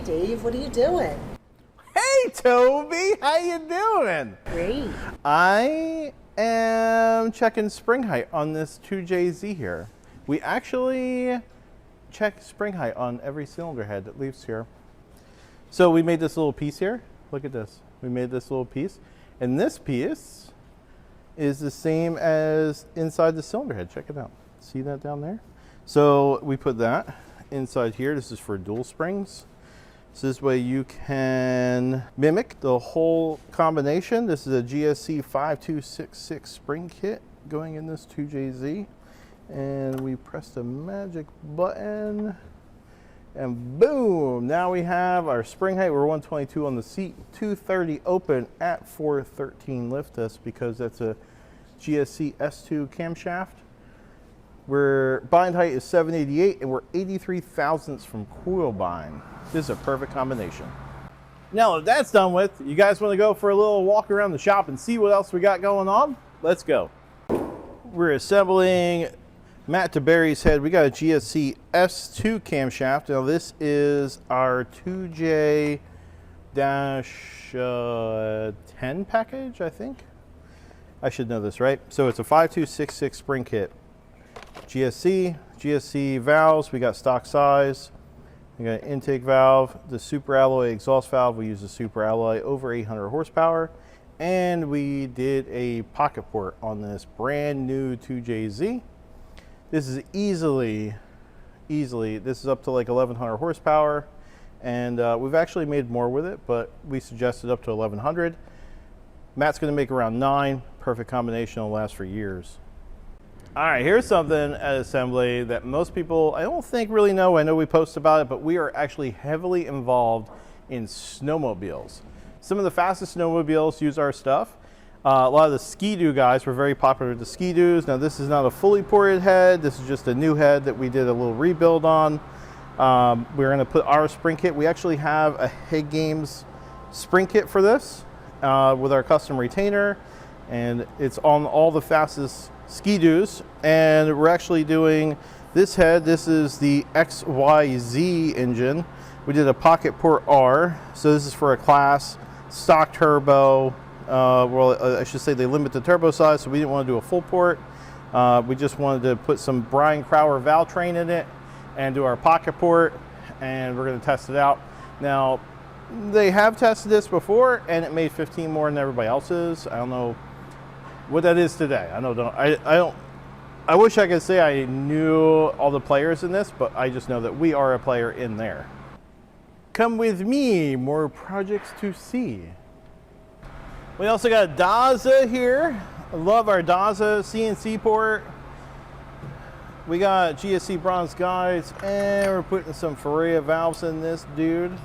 Dave, what are you doing? Hey Toby, how you doing? Great. I am checking spring height on this 2JZ here. We actually check spring height on every cylinder head that leaves here. So we made this little piece here. Look at this. We made this little piece. And this piece is the same as inside the cylinder head. Check it out. See that down there? So we put that inside here. This is for dual springs. So this way you can mimic the whole combination. This is a GSC 5266 spring kit going in this 2JZ. And we press the magic button and boom, now we have our spring height. We're 122 on the seat, 230 open at 413 lift test because that's a GSC S2 camshaft. Where bind height is 788 and we're 83 thousandths from coil bind. This is a perfect combination. Now that that's done with, you guys want to go for a little walk around the shop and see what else we got going on? Let's go. We're assembling Matt DeBerry's head. We got a GSC S2 camshaft. Now this is our 2J-10 package, I think. I should know this, right? So it's a 5266 spring kit. GSC valves, we got stock size. We got an intake valve, the super alloy exhaust valve. We use a super alloy over 800 horsepower. And we did a pocket port on this brand new 2JZ. This is easily, this is up to like 1100 horsepower. And we've actually made more with it, but we suggested up to 1100. Matt's gonna make around 9. Perfect combination, will last for years. All right, here's something at assembly that most people, I don't think really know. I know we post about it, but we are actually heavily involved in snowmobiles. Some of the fastest snowmobiles use our stuff. A lot of the Ski-Doo guys were very popular with the Ski-Doos. Now this is not a fully ported head. This is just a new head that we did a little rebuild on. We're gonna put our spring kit. We actually have a HeadGames spring kit for this with our custom retainer. And it's on all the fastest Ski-Doos, and we're actually doing this head. This is the XYZ engine. We did a pocket port R, so this is for a class stock turbo. Well, I should say they limit the turbo size, so we didn't want to do a full port. We just wanted to put some Brian Crowder valve train in it and do our pocket port, and we're going to test it out. Now, they have tested this before, and it made 15 more than everybody else's. I don't know what that is today. I wish I could say I knew all the players in this, but I just know that we are a player in there. Come with me, more projects to see. We also got Daza here. I love our Daza CNC port. We got GSC bronze guides, and we're putting some Ferrea valves in this dude.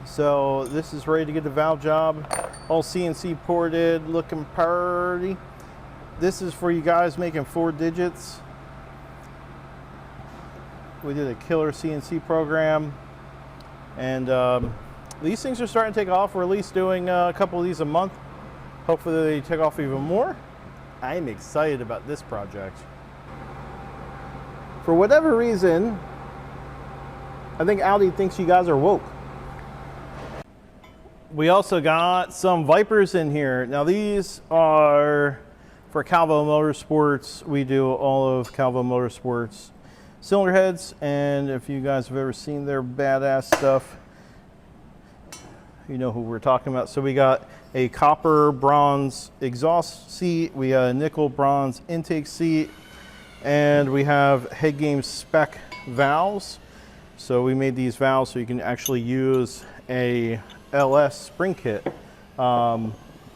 So this is ready to get the valve job. All CNC ported, looking pretty. This is for you guys making 4 digits. We did a killer CNC program. And these things are starting to take off. We're at least doing a couple of these a month. Hopefully they take off even more. I'm excited about this project. For whatever reason, I think Audi thinks you guys are woke. We also got some Vipers in here. Now these are for Calvo Motorsports. We do all of Calvo Motorsports cylinder heads, and if you guys have ever seen their badass stuff, you know who we're talking about. So we got a copper bronze exhaust seat, we got a nickel bronze intake seat, and we have HeadGames spec valves. So we made these valves so you can actually use a LS spring kit.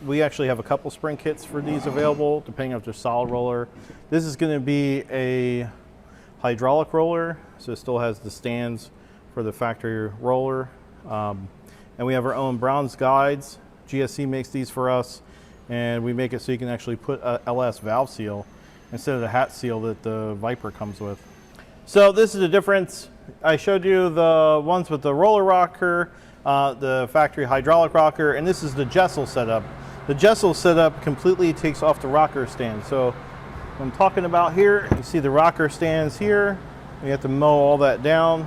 We actually have a couple spring kits for these available, depending on if they're solid roller. This is going to be a hydraulic roller, so it still has the stands for the factory roller. And we have our own bronze guides. GSC makes these for us, and we make it so you can actually put a LS valve seal instead of the hat seal that the Viper comes with. So this is the difference. I showed you the ones with the roller rocker, the factory hydraulic rocker, and this is the Jessel setup. The Jessel setup completely takes off the rocker stand. So what I'm talking about here, you see the rocker stands here. We have to mow all that down.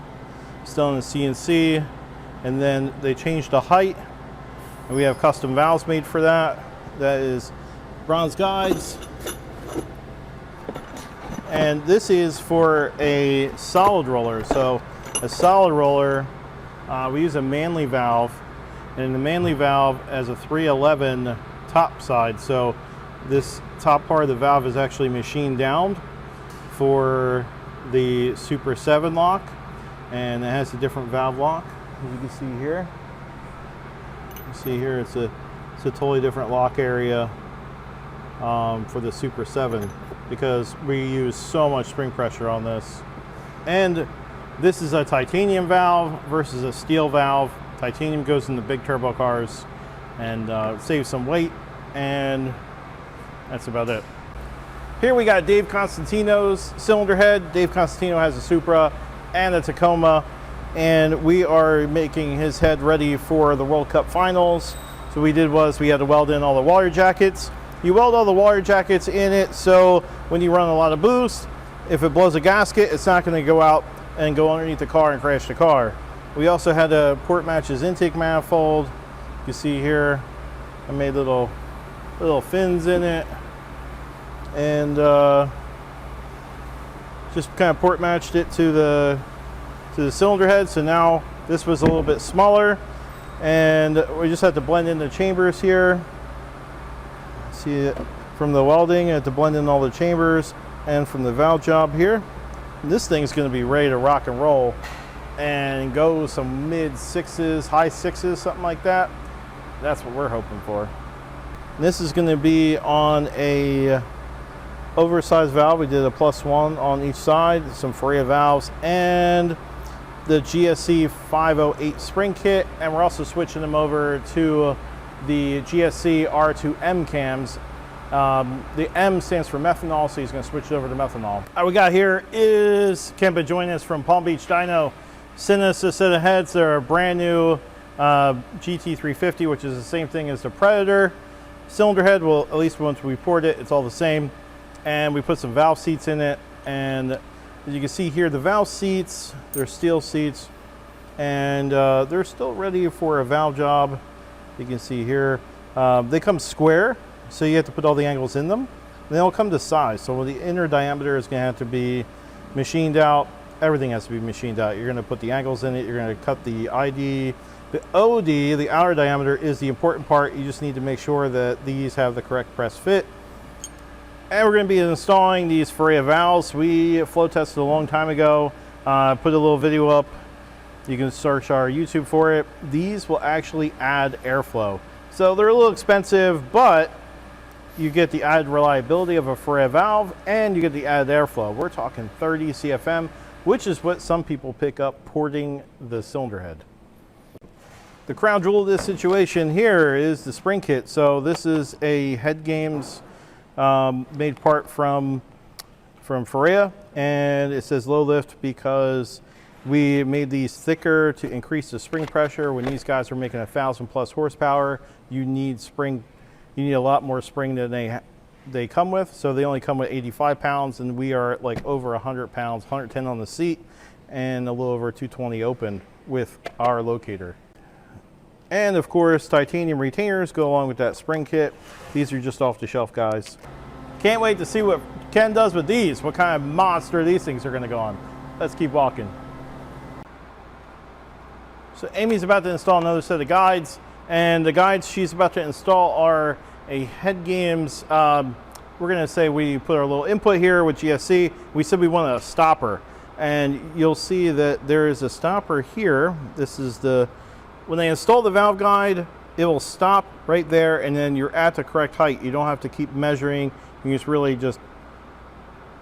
Still in the CNC. And then they changed the height, and we have custom valves made for that. That is bronze guides. And this is for a solid roller. So a solid roller, we use a Manley valve, and the Manley valve has a 311 top side. So this top part of the valve is actually machined down for the Super 7 lock, and it has a different valve lock, as you can see here. You see here, it's a totally different lock area for the Super 7, because we use so much spring pressure on this. And this is a titanium valve versus a steel valve. Titanium goes in the big turbo cars and saves some weight, and that's about it. Here we got Dave Constantino's cylinder head. Dave Constantino has a Supra and a Tacoma, and we are making his head ready for the World Cup finals. So what we did was we had to weld in all the water jackets. You weld all the water jackets in it, so when you run a lot of boost, if it blows a gasket, it's not going to go out and go underneath the car and crash the car. We also had to port match his intake manifold. You see here, I made little fins in it, and just kind of port matched it to the cylinder head. So now this was a little bit smaller, and we just had to blend in the chambers here. See it from the welding, I had to blend in all the chambers, and from the valve job here. And this thing's going to be ready to rock and roll and go some mid 6s, high 6s, something like that. That's what we're hoping for. This is going to be on a oversized valve. We did a +1 on each side, some Faria valves, and the GSC 508 spring kit. And we're also switching them over to the GSC R2M cams. The M stands for methanol, so he's going to switch it over to methanol. All right, we got here is Kemba joining us from Palm Beach Dyno. Sent us a set of heads. They're a brand new GT350, which is the same thing as the Predator. Cylinder head, well, at least once we poured it, it's all the same. And we put some valve seats in it. And as you can see here, the valve seats, they're steel seats, and they're still ready for a valve job. You can see here, they come square, so you have to put all the angles in them. And they'll come to size, so the inner diameter is going to have to be machined out. Everything has to be machined out. You're going to put the angles in it. You're going to cut the ID. The OD, the outer diameter, is the important part. You just need to make sure that these have the correct press fit. And we're going to be installing these Faria valves. We flow tested a long time ago. Put a little video up. You can search our YouTube for it. These will actually add airflow. So they're a little expensive, but you get the added reliability of a Faria valve, and you get the added airflow. We're talking 30 CFM, which is what some people pick up porting the cylinder head. The crown jewel of this situation here is the spring kit. So this is a HeadGames made part from Faria, and it says low lift because we made these thicker to increase the spring pressure. When these guys are making 1,000+ horsepower, you need spring. You need a lot more spring than they come with. So they only come with 85 pounds, and we are like over 100 pounds, 110 on the seat, and a little over 220 open with our locator. And of course, titanium retainers go along with that spring kit. These are just off the shelf, guys. Can't wait to see what Ken does with these, what kind of monster these things are gonna go on. Let's keep walking. So Amy's about to install another set of guides, and the guides she's about to install are a HeadGames. We're gonna say we put our little input here with GSC. We said we want a stopper, and you'll see that there is a stopper here. This is when they install the valve guide, it will stop right there, and then you're at the correct height. You don't have to keep measuring. You just really just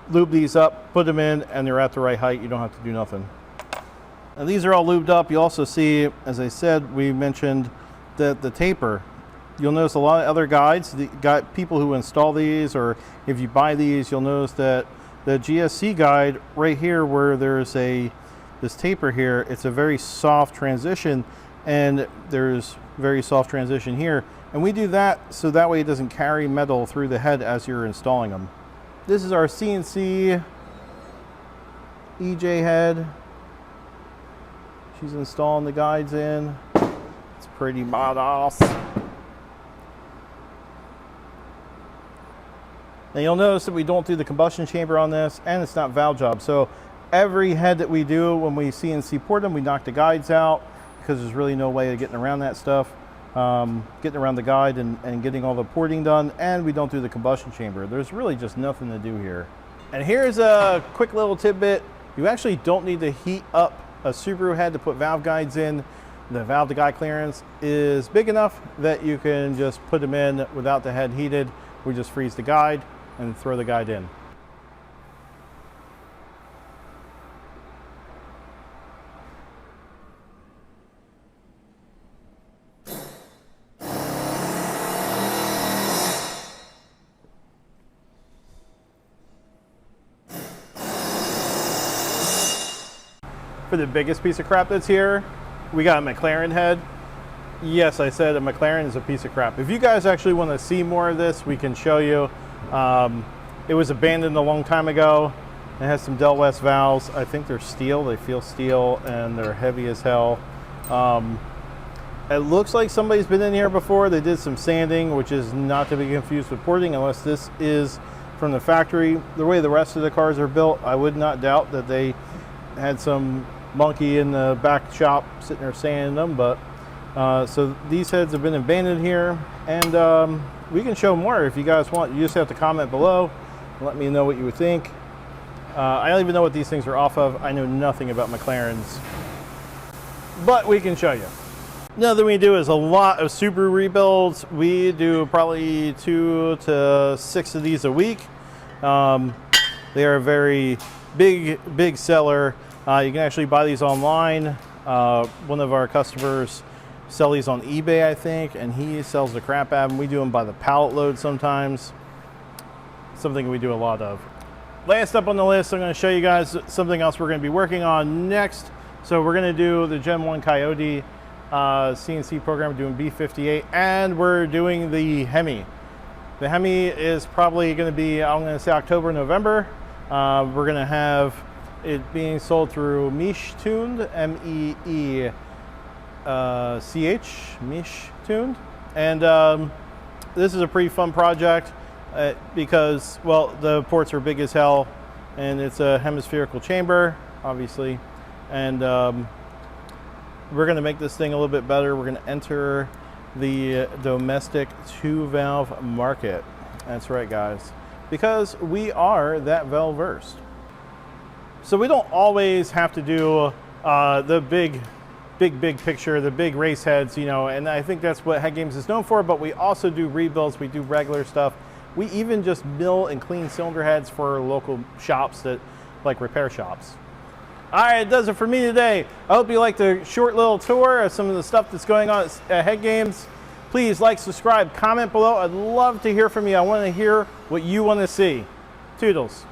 lube these up, put them in, and they're at the right height. You don't have to do nothing. Now these are all lubed up. You also see, as I said, we mentioned that the taper. You'll notice a lot of other guides, people who install these, or if you buy these, you'll notice that the GSC guide right here, where there's this taper here, it's a very soft transition, and there's very soft transition here. And we do that so that way it doesn't carry metal through the head as you're installing them. This is our CNC EJ head. She's installing the guides in. It's pretty badass. Now you'll notice that we don't do the combustion chamber on this, and it's not valve job. So every head that we do when we CNC port them, we knock the guides out because there's really no way of getting around that stuff. Getting around the guide and getting all the porting done, and we don't do the combustion chamber. There's really just nothing to do here. And here's a quick little tidbit. You actually don't need to heat up a Subaru head to put valve guides in. The valve to guide clearance is big enough that you can just put them in without the head heated. We just freeze the guide and throw the guide in. For the biggest piece of crap that's here, we got a McLaren head. Yes, I said a McLaren is a piece of crap. If you guys actually want to see more of this, we can show you. It was abandoned a long time ago. It has some Del West valves. I think they're steel. They feel steel, and they're heavy as hell. It looks like somebody's been in here before. They did some sanding, which is not to be confused with porting unless this is from the factory. The way the rest of the cars are built, I would not doubt that they had some monkey in the back shop sitting there sanding them. But so these heads have been abandoned here, and we can show more if you guys want. You just have to comment below and let me know what you would think. I don't even know what these things are off of. I know nothing about McLarens, but we can show you. Another thing we do is a lot of Subaru rebuilds. We do probably 2 to 6 of these a week. They are a very big seller. You can actually buy these online. One of our customers sell these on eBay, I think, and he sells the crap out of them. We do them by the pallet load sometimes. Something we do a lot of. Last up on the list, I'm going to show you guys something else we're going to be working on next. So we're going to do the Gen 1 Coyote CNC program. We're doing B58, and we're doing the Hemi. The Hemi is probably going to be, I'm going to say October, November. We're going to have it being sold through Mish Tuned, M-E-E-C-H, Mish Tuned. And this is a pretty fun project because, well, the ports are big as hell, and it's a hemispherical chamber, obviously. And we're going to make this thing a little bit better. We're going to enter the domestic 2-valve market. That's right, guys, because we are that valve versed. So we don't always have to do the big picture, the big race heads, you know, and I think that's what HeadGames is known for, but we also do rebuilds, we do regular stuff. We even just mill and clean cylinder heads for local shops that, like repair shops. All right, it does it for me today. I hope you liked the short little tour of some of the stuff that's going on at HeadGames. Please like, subscribe, comment below. I'd love to hear from you. I want to hear what you want to see. Toodles.